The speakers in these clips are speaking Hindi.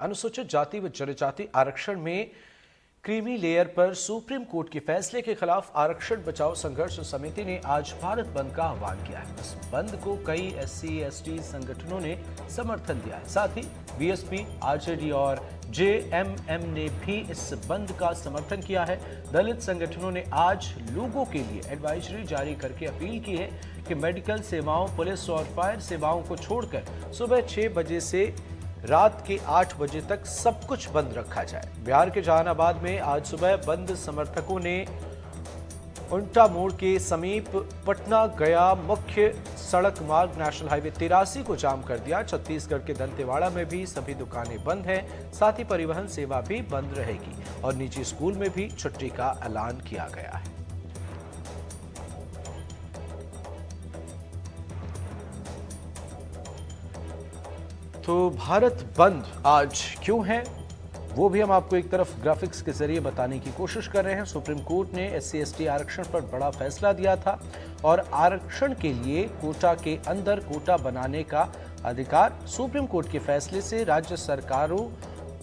अनुसूचित जाति व जनजाति आरक्षण में क्रीमी लेयर पर सुप्रीम कोर्ट के फैसले के खिलाफ आरक्षण बचाओ संघर्ष समिति ने आज भारत बंद का आह्वान किया है। इस बंद को कई SC/ST संगठनों ने समर्थन दिया है। साथ ही BSP, RJD और JMM ने भी इस बंद का समर्थन किया है। दलित संगठनों ने आज लोगों के लिए एडवाइजरी जारी करके अपील की है कि मेडिकल सेवाओं, पुलिस और फायर सेवाओं को छोड़कर सुबह 6 बजे से रात के 8 बजे तक सब कुछ बंद रखा जाए। बिहार के जहानाबाद में आज सुबह बंद समर्थकों ने उल्टा मोड़ के समीप पटना गया मुख्य सड़क मार्ग नेशनल हाईवे 83 को जाम कर दिया। छत्तीसगढ़ के दंतेवाड़ा में भी सभी दुकानें बंद हैं। साथ ही परिवहन सेवा भी बंद रहेगी और निजी स्कूल में भी छुट्टी का ऐलान किया गया है। तो भारत बंद आज क्यों है, वो भी हम आपको एक तरफ ग्राफिक्स के जरिए बताने की कोशिश कर रहे हैं। सुप्रीम कोर्ट ने SC/ST आरक्षण पर बड़ा फैसला दिया था और आरक्षण के लिए कोटा के अंदर कोटा बनाने का अधिकार, सुप्रीम कोर्ट के फैसले से राज्य सरकारों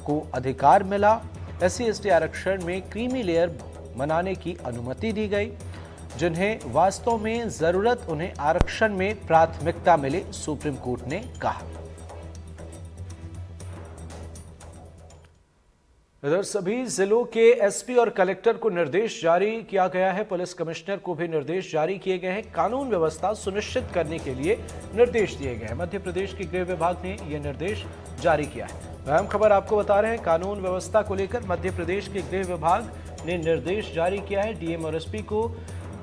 को अधिकार मिला। SC/ST आरक्षण में क्रीमी लेयर बनाने की अनुमति दी गई। जिन्हें वास्तव में जरूरत, उन्हें आरक्षण में प्राथमिकता मिले, सुप्रीम कोर्ट ने कहा। इधर सभी जिलों के SP और कलेक्टर को निर्देश जारी किया गया है। पुलिस कमिश्नर को भी निर्देश जारी किए गए हैं। कानून व्यवस्था सुनिश्चित करने के लिए निर्देश दिए गए हैं। मध्य प्रदेश के गृह विभाग ने यह निर्देश जारी किया है। अहम खबर आपको बता रहे हैं, कानून व्यवस्था को लेकर मध्य प्रदेश के गृह विभाग ने निर्देश जारी किया है। DM और SP को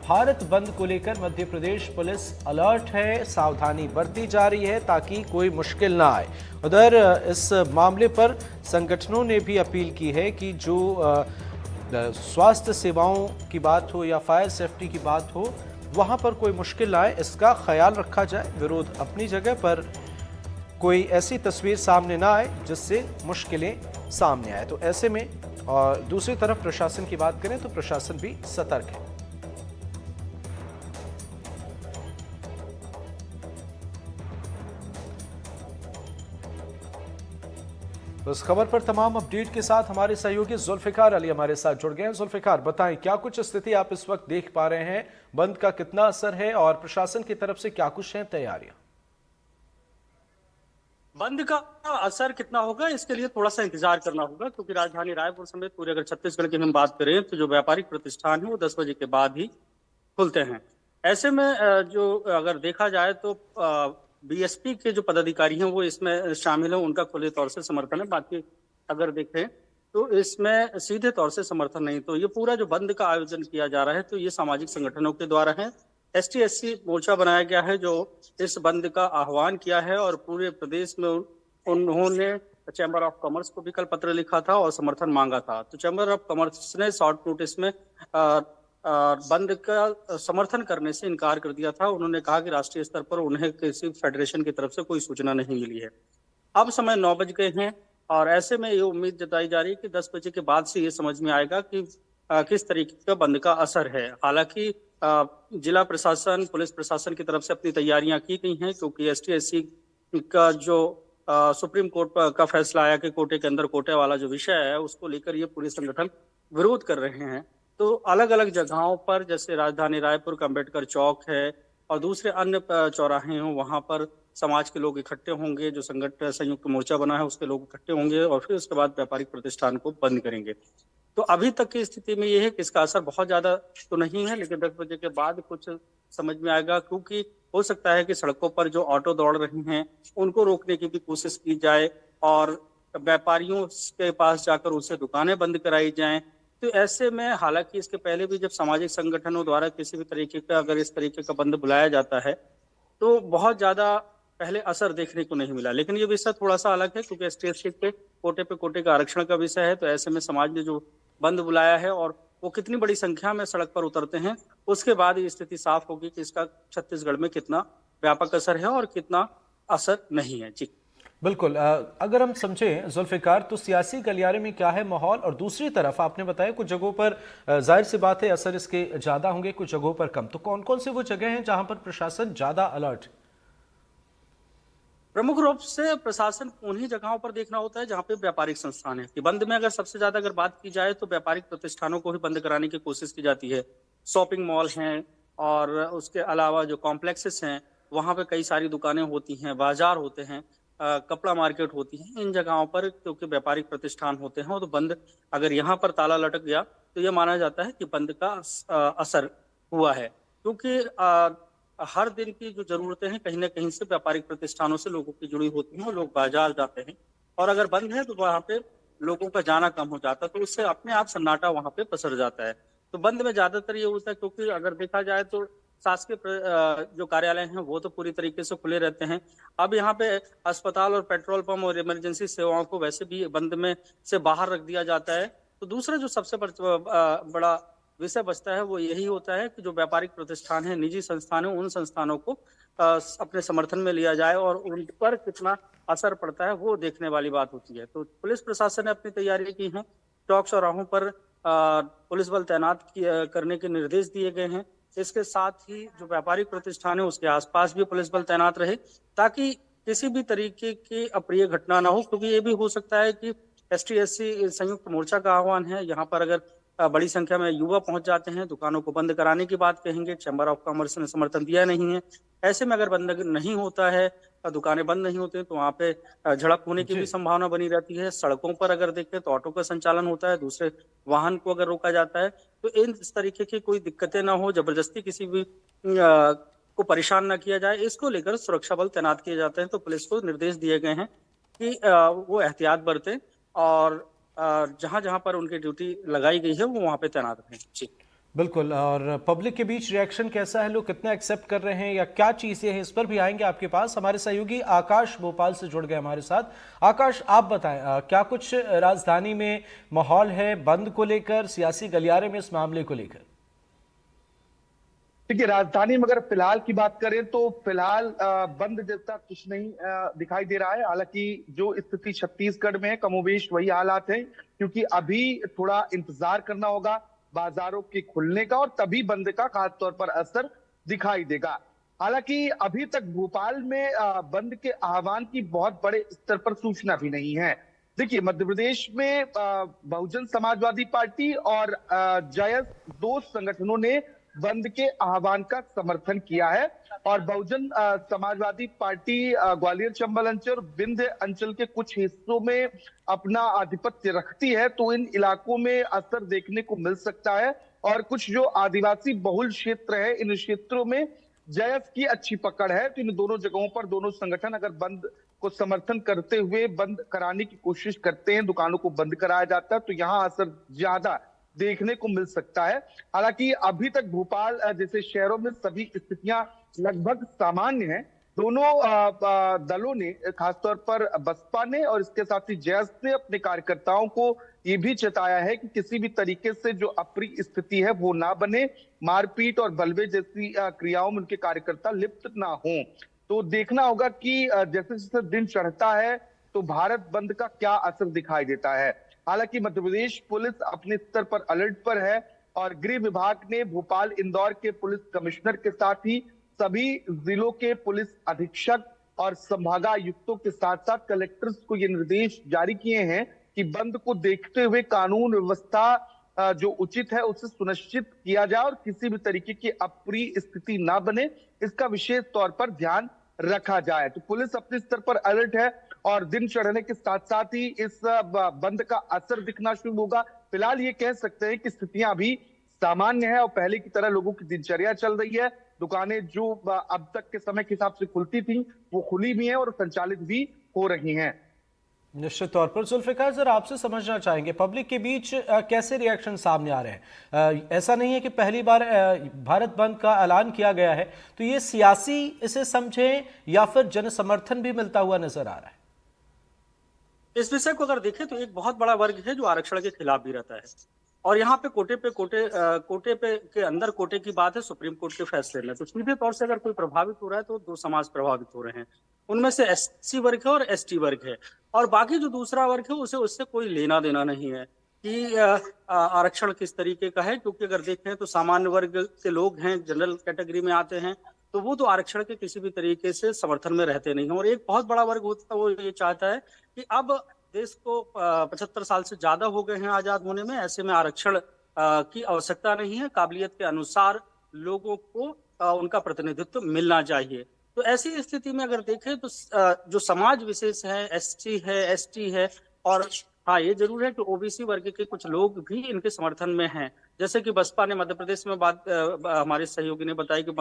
भारत बंद को लेकर मध्य प्रदेश पुलिस अलर्ट है, सावधानी बरती जा रही है ताकि कोई मुश्किल ना आए। उधर इस मामले पर संगठनों ने भी अपील की है कि जो स्वास्थ्य सेवाओं की बात हो या फायर सेफ्टी की बात हो, वहां पर कोई मुश्किल ना आए, इसका ख्याल रखा जाए। विरोध अपनी जगह पर, कोई ऐसी तस्वीर सामने ना आए जिससे मुश्किलें सामने आए। तो ऐसे में, और दूसरी तरफ प्रशासन की बात करें तो प्रशासन भी सतर्क है। तो इस खबर पर तमाम अपडेट के साथ हमारे सहयोगी जुल्फिकार अली हमारे साथ जुड़ गए हैं। जुल्फिकार, बताएं क्या कुछ स्थिति आप इस वक्त देख पा रहे हैं, बंद का कितना असर है और प्रशासन की तरफ से क्या कुछ है तैयारियां? बंद का असर कितना होगा, इसके लिए थोड़ा सा इंतजार करना होगा, क्योंकि राजधानी रायपुर समेत पूरे अगर छत्तीसगढ़ की हम बात करें तो जो व्यापारिक प्रतिष्ठान है वो 10 बजे के बाद ही खुलते हैं। ऐसे में जो अगर देखा जाए तो BSP के जो पदाधिकारी हैं वो इसमें शामिल हैं, उनका खुले तौर से समर्थन है। बाकी अगर देखें तो इसमें सीधे तौर से समर्थन नहीं। तो ये पूरा जो बंद का आयोजन किया जा रहा है तो ये सामाजिक संगठनों के द्वारा है। ST/SC मोर्चा बनाया गया है जो इस बंद का आह्वान किया है और पूरे प्रदेश में उन्होंने चैम्बर ऑफ कॉमर्स को भी कल पत्र लिखा था और समर्थन मांगा था। तो चैम्बर ऑफ कॉमर्स ने शॉर्ट नोटिस में बंद का समर्थन करने से इनकार कर दिया था। उन्होंने कहा कि राष्ट्रीय स्तर पर उन्हें किसी फेडरेशन की तरफ से कोई सूचना नहीं मिली है। अब समय 9 बज गए हैं और ऐसे में ये उम्मीद जताई जा रही है कि 10 बजे के बाद से ये समझ में आएगा कि किस तरीके का बंद का असर है। हालांकि जिला प्रशासन, पुलिस प्रशासन की तरफ से अपनी तैयारियां की गई हैं, क्योंकि ST/SC का जो सुप्रीम कोर्ट का फैसला आया कि कोटे के अंदर कोटे वाला जो विषय है उसको लेकर ये पूरे संगठन विरोध कर रहे हैं। तो अलग अलग जगहों पर, जैसे राजधानी रायपुर का अम्बेडकर चौक है और दूसरे अन्य चौराहे हैं, वहां पर समाज के लोग इकट्ठे होंगे। जो संगठन संयुक्त मोर्चा बना है उसके लोग इकट्ठे होंगे और फिर उसके बाद व्यापारिक प्रतिष्ठान को बंद करेंगे। तो अभी तक की स्थिति में ये है कि इसका असर बहुत ज्यादा तो नहीं है, लेकिन 10 बजे के बाद कुछ समझ में आएगा, क्योंकि हो सकता है कि सड़कों पर जो ऑटो दौड़ रही हैं उनको रोकने की भी कोशिश की जाए और व्यापारियों के पास जाकर उनसे दुकानें बंद कराई जाएं। तो ऐसे में, हालांकि इसके पहले भी जब सामाजिक संगठनों द्वारा किसी भी तरीके का अगर इस तरीके का बंद बुलाया जाता है तो बहुत ज्यादा पहले असर देखने को नहीं मिला, लेकिन ये विषय थोड़ा सा अलग है क्योंकि ST/SC पे कोटे का आरक्षण का विषय है। तो ऐसे में समाज ने जो बंद बुलाया है और वो कितनी बड़ी संख्या में सड़क पर उतरते हैं, उसके बाद ये स्थिति साफ होगी कि इसका छत्तीसगढ़ में कितना व्यापक असर है और कितना असर नहीं है। जी बिल्कुल, अगर हम समझें जुल्फिकार, तो सियासी गलियारे में क्या है माहौल, और दूसरी तरफ आपने बताया कुछ जगहों पर जाहिर सी बात है असर इसके ज्यादा होंगे, कुछ जगहों पर कम। तो कौन कौन से वो जगह हैं जहां पर प्रशासन ज्यादा अलर्ट? प्रमुख रूप से प्रशासन को उन्हीं जगहों पर देखना होता है जहां पे व्यापारिक संस्थान है। कि बंद में अगर सबसे ज्यादा अगर बात की जाए तो व्यापारिक प्रतिष्ठानों को ही बंद कराने की कोशिश की जाती है। शॉपिंग मॉल हैं और उसके अलावा जो कॉम्प्लेक्सेस हैं वहां पे कई सारी दुकानें होती हैं, बाजार होते हैं, कपड़ा मार्केट होती है। इन जगहों पर क्योंकि व्यापारिक प्रतिष्ठान होते हैं तो बंद, अगर यहाँ पर ताला लटक गया तो यह माना जाता है कि बंद का असर हुआ है। क्योंकि हर दिन की जो जरूरतें हैं कहीं ना कहीं से व्यापारिक प्रतिष्ठानों से लोगों की जुड़ी होती हैं और लोग बाजार जाते हैं। और अगर बंद है तो वहां पे लोगों का जाना कम हो जाता है, तो उससे अपने आप सन्नाटा वहां पे पसर जाता है। तो बंद में ज्यादातर ये होता है, क्योंकि अगर देखा जाए तो शासकीय जो कार्यालय हैं वो तो पूरी तरीके से खुले रहते हैं। अब यहाँ पे अस्पताल और पेट्रोल पंप और इमरजेंसी सेवाओं को वैसे भी बंद में से बाहर रख दिया जाता है। तो दूसरा जो सबसे बड़ा विषय बचता है वो यही होता है कि जो व्यापारिक प्रतिष्ठान है, निजी संस्थान है, उन संस्थानों को अपने समर्थन में लिया जाए और उन पर कितना असर पड़ता है वो देखने वाली बात होती है। तो पुलिस प्रशासन ने अपनी तैयारी की है। चौक चौराहों पर पुलिस बल तैनात करने के निर्देश दिए गए हैं। इसके साथ ही जो व्यापारिक प्रतिष्ठान है उसके आसपास भी पुलिस बल तैनात रहे, ताकि किसी भी तरीके की अप्रिय घटना ना हो। क्योंकि ये भी हो सकता है कि ST SC संयुक्त मोर्चा का आह्वान है, यहाँ पर अगर बड़ी संख्या में युवा पहुंच जाते हैं, दुकानों को बंद कराने की बात कहेंगे, चैम्बर ऑफ कॉमर्स ने समर्थन दिया नहीं है। ऐसे में अगर बंद नहीं होता है, दुकानें बंद नहीं होती तो वहां पे झड़प होने की भी जी। संभावना बनी रहती है। सड़कों पर अगर देखें तो ऑटो का संचालन होता है, दूसरे वाहन को अगर रोका जाता है तो इस तरीके की कोई दिक्कतें ना हो, जबरदस्ती किसी भी को परेशान ना किया जाए, इसको लेकर सुरक्षा बल तैनात किए जाते हैं। तो पुलिस को निर्देश दिए गए हैं कि वो एहतियात बरतें और जहां जहां पर उनकी ड्यूटी लगाई गई है वो वहां पे तैनात रहें। जी। बिल्कुल। और पब्लिक के बीच रिएक्शन कैसा है, लोग कितना एक्सेप्ट कर रहे हैं या क्या चीज़ें हैं, इस पर भी आएंगे आपके पास। हमारे सहयोगी आकाश भोपाल से जुड़ गए हमारे साथ। आकाश, आप बताएं, क्या कुछ राजधानी में माहौल है बंद को लेकर, सियासी गलियारे में इस मामले को लेकर? देखिए, राजधानी में अगर फिलहाल की बात करें तो फिलहाल बंद जैसा कुछ नहीं दिखाई दे रहा है। हालांकि जो स्थिति छत्तीसगढ़ में है कमोबेश वही हालात है, क्योंकि अभी थोड़ा इंतजार करना होगा बाजारों के खुलने का और तभी बंद का खासतौर पर असर दिखाई देगा। हालांकि अभी तक भोपाल में बंद के आह्वान की बहुत बड़े स्तर पर सूचना भी नहीं है। देखिए, मध्य प्रदेश में बहुजन समाजवादी पार्टी और जयस, दो संगठनों ने बंद के आह्वान का समर्थन किया है और बहुजन समाजवादी पार्टी ग्वालियर चंबल अंचल और विंध्य अंचल के कुछ हिस्सों में अपना आधिपत्य रखती है, तो इन इलाकों में असर देखने को मिल सकता है। और कुछ जो आदिवासी बहुल क्षेत्र है, इन क्षेत्रों में जयस की अच्छी पकड़ है। तो इन दोनों जगहों पर दोनों संगठन अगर बंद को समर्थन करते हुए बंद कराने की कोशिश करते हैं, दुकानों को बंद कराया जाता है, तो यहाँ असर ज्यादा देखने को मिल सकता है। हालांकि अभी तक भोपाल जैसे शहरों में सभी स्थितियां लगभग सामान्य हैं। दोनों दलों ने, खासतौर पर बसपा ने और इसके साथ ही जयस ने, अपने कार्यकर्ताओं को ये भी चेताया है कि किसी भी तरीके से जो अप्रिय स्थिति है वो ना बने, मारपीट और बलवे जैसी क्रियाओं में उनके कार्यकर्ता लिप्त ना हों। तो देखना होगा कि जैसे जैसे दिन चढ़ता है तो भारत बंद का क्या असर दिखाई देता है। हालांकि मध्य प्रदेश पुलिस अपने स्तर पर अलर्ट पर है और गृह विभाग ने भोपाल इंदौर के पुलिस कमिश्नर के साथ ही सभी जिलों के पुलिस अधीक्षक और संभागायुक्तों के साथ साथ कलेक्टर्स को ये निर्देश जारी किए हैं कि बंद को देखते हुए कानून व्यवस्था जो उचित है उसे सुनिश्चित किया जाए और किसी भी तरीके की अप्रिय स्थिति ना बने, इसका विशेष तौर पर ध्यान रखा जाए। तो पुलिस अपने स्तर पर अलर्ट है और दिन चढ़ने के साथ साथ ही इस बंद का असर दिखना शुरू होगा। फिलहाल ये कह सकते हैं कि स्थितियां अभी सामान्य है और पहले की तरह लोगों की दिनचर्या चल रही है। दुकानें जो अब तक के समय के हिसाब से खुलती थी वो खुली भी हैं और संचालित भी हो रही हैं। निश्चित तौर पर जुल्फिकार, जरा आपसे समझना चाहेंगे, पब्लिक के बीच कैसे रिएक्शन सामने आ रहे हैं? ऐसा नहीं है कि पहली बार भारत बंद का ऐलान किया गया है, तो ये सियासी इसे समझें या फिर जन समर्थन भी मिलता हुआ नजर आ रहा है? इस विषय को अगर देखें तो एक बहुत बड़ा वर्ग है जो आरक्षण के खिलाफ भी रहता है। और यहाँ पे कोटे पे के अंदर कोटे की बात है सुप्रीम कोर्ट के फैसले में। तो सीधे तौर से अगर कोई प्रभावित हो रहा है तो दो समाज प्रभावित हो रहे हैं। उनमें से SC वर्ग है और ST वर्ग है, और बाकी जो दूसरा वर्ग है उसे उससे कोई लेना देना नहीं है कि आरक्षण किस तरीके का है। क्योंकि अगर देखें तो सामान्य वर्ग के लोग हैं, जनरल कैटेगरी में आते हैं, तो वो तो आरक्षण के किसी भी तरीके से समर्थन में रहते नहीं हैं। और एक बहुत बड़ा वर्ग होता है वो ये चाहता है कि अब देश को 75 साल से ज्यादा हो गए हैं आजाद होने में, ऐसे में आरक्षण की आवश्यकता नहीं है, काबिलियत के अनुसार लोगों को उनका प्रतिनिधित्व मिलना चाहिए। तो ऐसी स्थिति में अगर देखें तो जो समाज विशेष है, एससी है, एसटी है, और हाँ ये जरूर है कि ओबीसी वर्ग के कुछ लोग भी इनके समर्थन में हैं। जैसे कि बसपा ने मध्य प्रदेश में हमारे सहयोगी ने बताया कि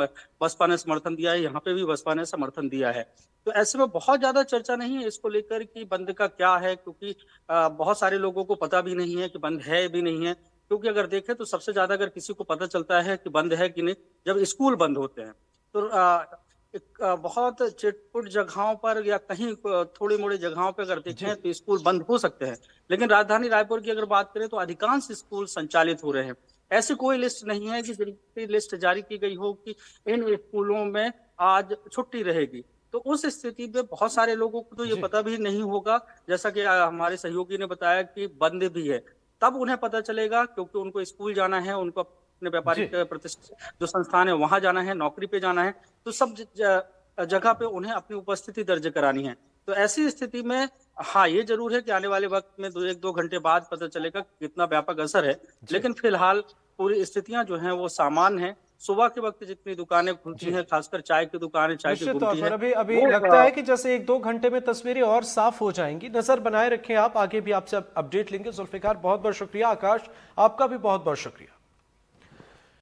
बसपा ने समर्थन दिया है, यहाँ पे भी बसपा ने समर्थन दिया है। तो ऐसे में बहुत ज्यादा चर्चा नहीं है इसको लेकर कि बंद का क्या है, क्योंकि बहुत सारे लोगों को पता भी नहीं है कि बंद है भी नहीं है। क्योंकि अगर देखें तो सबसे ज्यादा अगर किसी को पता चलता है कि बंद है कि नहीं, जब स्कूल बंद होते हैं। तो बहुत चिटपुट जगहों पर या कहीं थोड़ी मोड़ी जगहों पर अगर देखें तो स्कूल बंद हो सकते हैं, लेकिन राजधानी रायपुर की अगर बात करें तो अधिकांश स्कूल संचालित हो रहे हैं। ऐसी कोई लिस्ट नहीं है कि जिनकी लिस्ट जारी की गई हो कि इन स्कूलों में आज छुट्टी रहेगी। तो उस स्थिति में बहुत सारे लोगों को तो ये पता भी नहीं होगा, जैसा कि हमारे सहयोगी ने बताया कि बंद भी है, तब उन्हें पता चलेगा, क्योंकि उनको स्कूल जाना है, उनको अपने व्यापारिक प्रतिष्ठान जो संस्थान है वहां जाना है, नौकरी पे जाना है, तो सब जगह पे उन्हें अपनी उपस्थिति दर्ज करानी है। तो ऐसी स्थिति में हाँ ये जरूर है कि आने वाले वक्त में 1-2 घंटे बाद पता चलेगा कितना व्यापक असर है, लेकिन फिलहाल पूरी स्थितियां जो हैं वो सामान्य हैं। सुबह के वक्त जितनी दुकानें खुलती हैं, खासकर चाय की दुकानें, चाय की निश्चित तौर गुमटी पर है, अभी लगता है कि जैसे 1-2 घंटे में तस्वीरें और साफ हो जाएंगी। नजर बनाए रखें आप, आगे भी आपसे अपडेट लेंगे। जुल्फिकार बहुत बहुत शुक्रिया, आकाश आपका भी बहुत बहुत शुक्रिया।